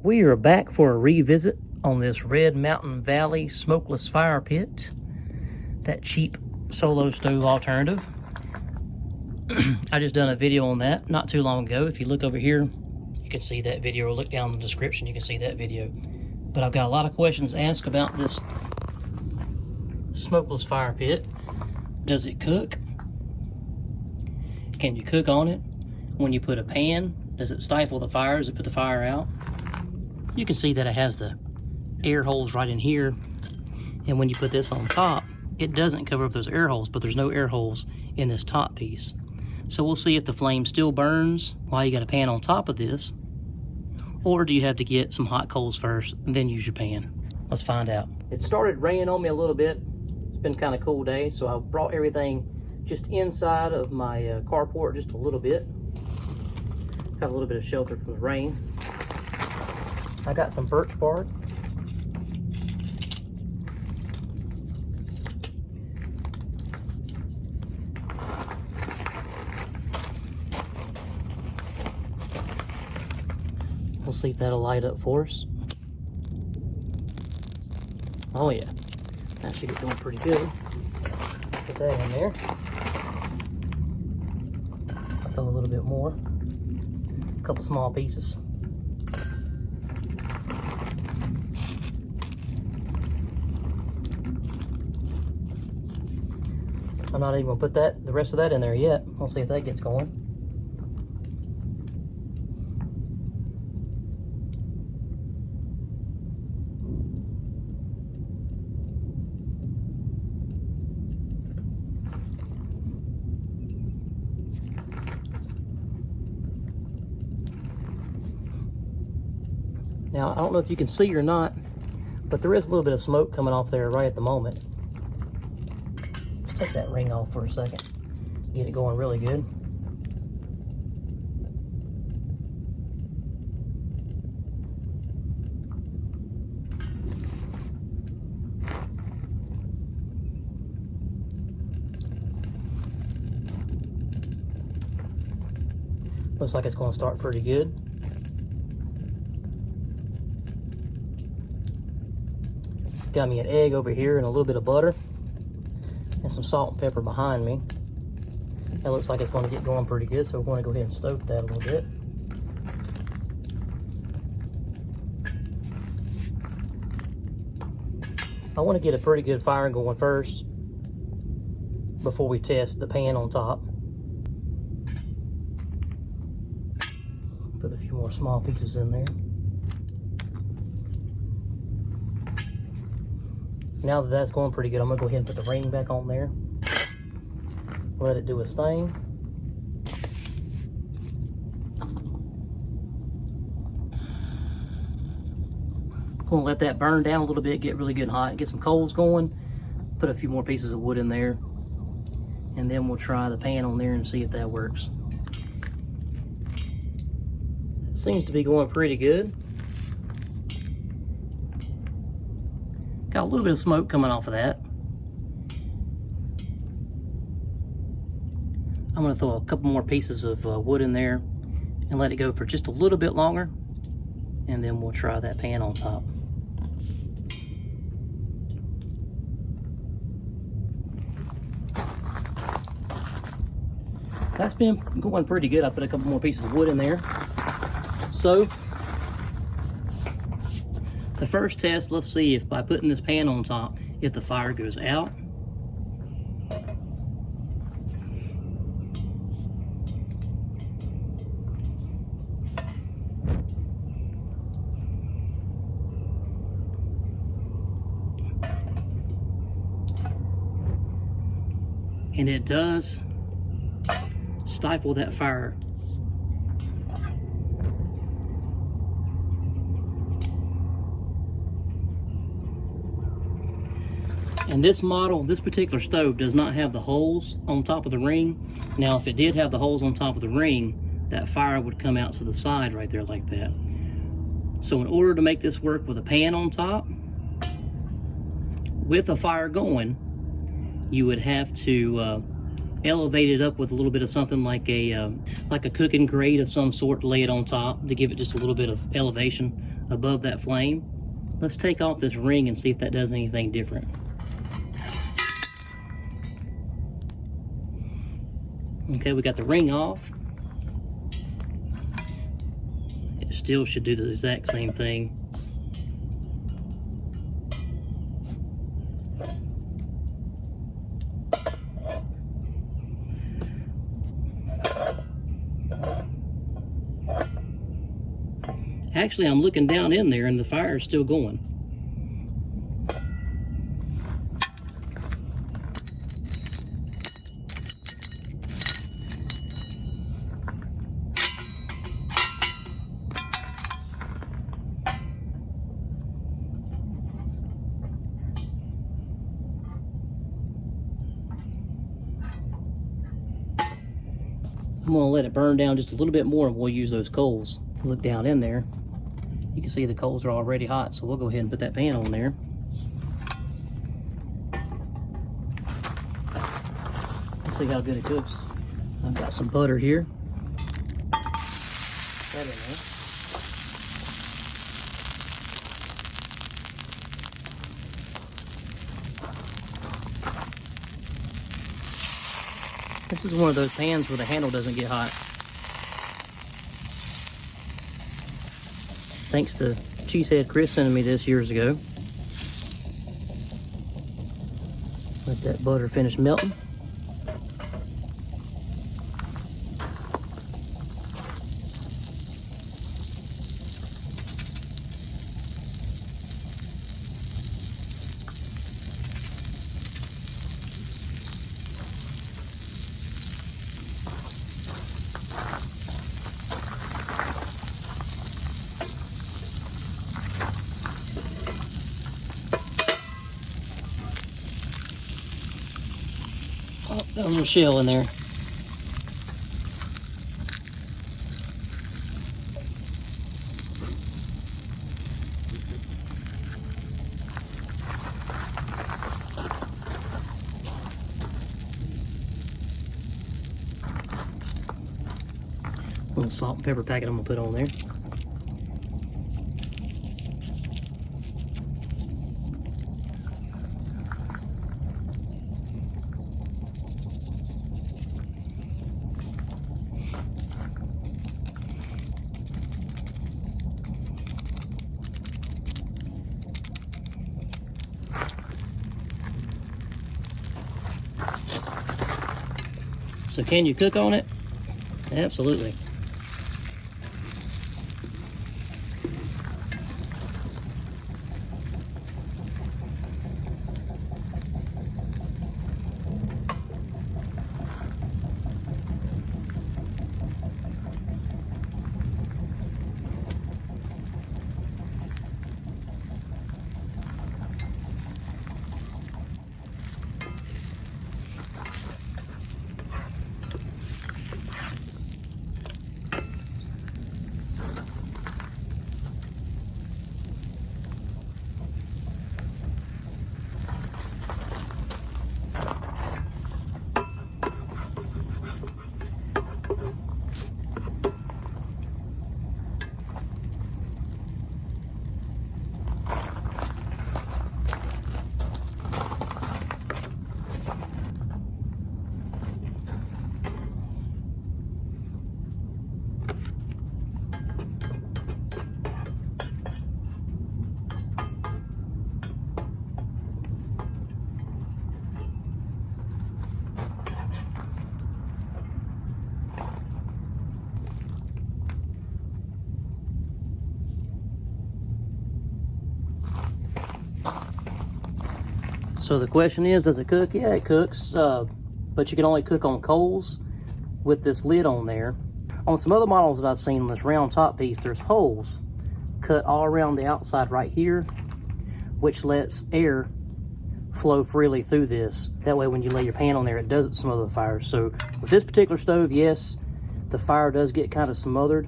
We are back for a revisit on this Red Mountain Valley smokeless fire pit, that cheap solo stove alternative. I just done a video on that not too long ago. If you look over here, you can see that video, or look down in the description, you can see that video. But I've got a lot of questions asked about this smokeless fire pit. Does it cook? Can you cook on it? When you put a pan, does it stifle the fire? Does it put the fire out? You can see that it has the air holes right in here, and when you put this on top, it doesn't cover up those air holes, but there's no air holes in this top piece. So we'll see if the flame still burns while you got a pan on top of this, or do you have to get some hot coals first and then use your pan? Let's find out. It started raining on me a little bit. It's been kind of cool day, so I brought everything just inside of my carport just a little bit. Got a little bit of shelter from the rain. I got some birch bark. We'll see if that'll light up for us. Oh yeah, that should get going pretty good. Put that in there. I'll throw a little bit more. A couple small pieces. I'm not even gonna put the rest of that in there yet. We'll see if that gets going. Now, I don't know if you can see or not, but there is a little bit of smoke coming off there right at the moment. Take that ring off for a second, get it going really good. Looks like it's going to start pretty good. Got me an egg over here and a little bit of butter. And some salt and pepper behind me. That looks like it's going to get going pretty good, so we're going to go ahead and stoke that a little bit. I want to get a pretty good fire going first before we test the pan on top. Put a few more small pieces in there. Now that that's going pretty good, I'm gonna go ahead and put the ring back on there. Let it do its thing. Gonna let that burn down a little bit, get really good and hot, get some coals going, put a few more pieces of wood in there, and then we'll try the pan on there and see if that works. It seems to be going pretty good. Got a little bit of smoke coming off of that. I'm going to throw a couple more pieces of wood in there and let it go for just a little bit longer, and then we'll try that pan on top. That's been going pretty good. I put a couple more pieces of wood in there. So the first test, let's see if by putting this pan on top, if the fire goes out. And it does stifle that fire. And this model, this particular stove does not have the holes on top of the ring. Now, if it did have the holes on top of the ring, that fire would come out to the side right there like that. So in order to make this work with a pan on top, with a fire going, you would have to elevate it up with a little bit of something like a cooking grate of some sort, lay it on top to give it just a little bit of elevation above that flame. Let's take off this ring and see if that does anything different. Okay, we got the ring off. It still should do the exact same thing. Actually, I'm looking down in there and the fire is still going. I'm gonna let it burn down just a little bit more and we'll use those coals. Look down in there. You can see the coals are already hot, so we'll go ahead and put that pan on there. Let's see how good it cooks. I've got some butter here. That in there. This is one of those pans where the handle doesn't get hot. Thanks to Cheesehead Chris sending me this years ago. Let that butter finish melting. Oh, got a little shell in there. A little salt and pepper packet I'm gonna put on there. So can you cook on it? Absolutely. So the question is, does it cook? Yeah, it cooks, but you can only cook on coals with this lid on there. On some other models that I've seen on this round top piece, there's holes cut all around the outside right here, which lets air flow freely through this. That way when you lay your pan on there, it doesn't smother the fire. So with this particular stove, yes, the fire does get kind of smothered.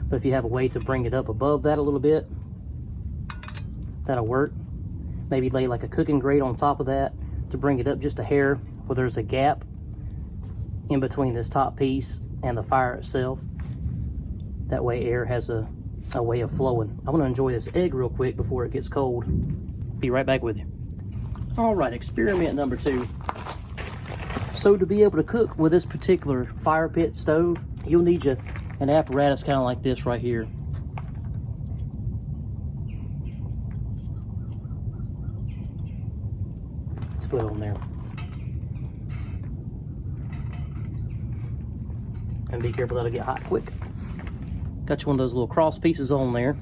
But if you have a way to bring it up above that a little bit, that'll work. Maybe lay like a cooking grate on top of that to bring it up just a hair where there's a gap in between this top piece and the fire itself. That way air has a a way of flowing. I want to enjoy this egg real quick before it gets cold. Be right back with you. All right, experiment number 2. So to be able to cook with this particular fire pit stove, you'll need an apparatus kind of like this right here. Let's put it on there. And be careful that'll get hot quick. Got you one of those little cross pieces on there.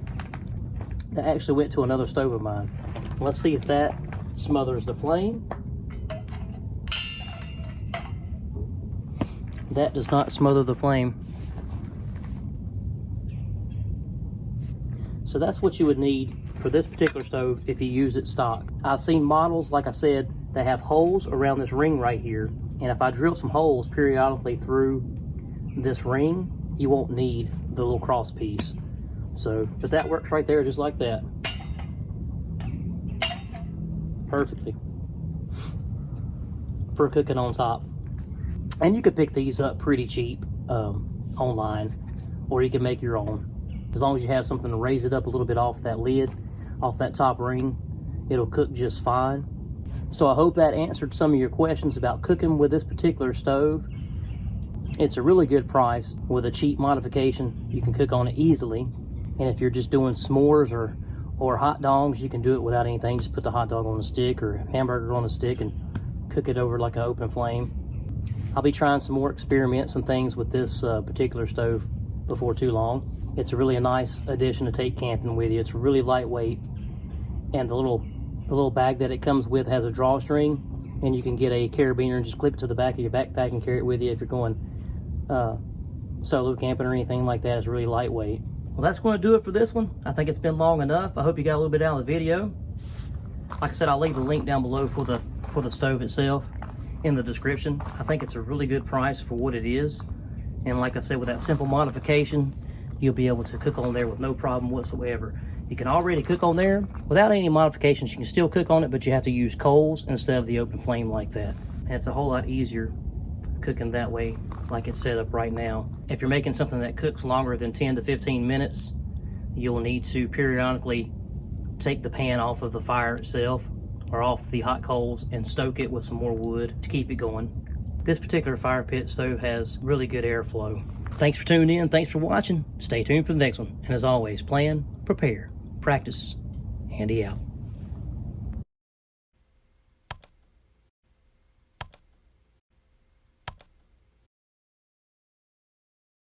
That actually went to another stove of mine. Let's see if that smothers the flame. That does not smother the flame. So that's what you would need for this particular stove if you use it stock. I've seen models, like I said, that have holes around this ring right here. And if I drill some holes periodically through this ring, you won't need the little cross piece. So, but that works right there just like that. Perfectly. For cooking on top. And you could pick these up pretty cheap online, or you can make your own. As long as you have something to raise it up a little bit off that lid, off that top ring, it'll cook just fine. So I hope that answered some of your questions about cooking with this particular stove. It's a really good price with a cheap modification. You can cook on it easily. And if you're just doing s'mores or hot dogs, you can do it without anything. Just put the hot dog on a stick or hamburger on a stick and cook it over like an open flame. I'll be trying some more experiments and things with this particular stove before too long. It's really a nice addition to take camping with you. It's really lightweight, and the little bag that it comes with has a drawstring, and you can get a carabiner and just clip it to the back of your backpack and carry it with you if you're going solo camping or anything like that. It's really lightweight. Well, that's going to do it for this one. I think it's been long enough. I hope you got a little bit out of the video. Like I said, I'll leave a link down below for the stove itself in the description. I think it's a really good price for what it is. And like I said, with that simple modification, you'll be able to cook on there with no problem whatsoever. You can already cook on there without any modifications. You can still cook on it, but you have to use coals instead of the open flame like that. And it's a whole lot easier cooking that way, like it's set up right now. If you're making something that cooks longer than 10 to 15 minutes, you'll need to periodically take the pan off of the fire itself or off the hot coals and stoke it with some more wood to keep it going. This particular fire pit stove has really good airflow. Thanks for tuning in. Thanks for watching. Stay tuned for the next one. And as always, plan, prepare, practice. Handy out.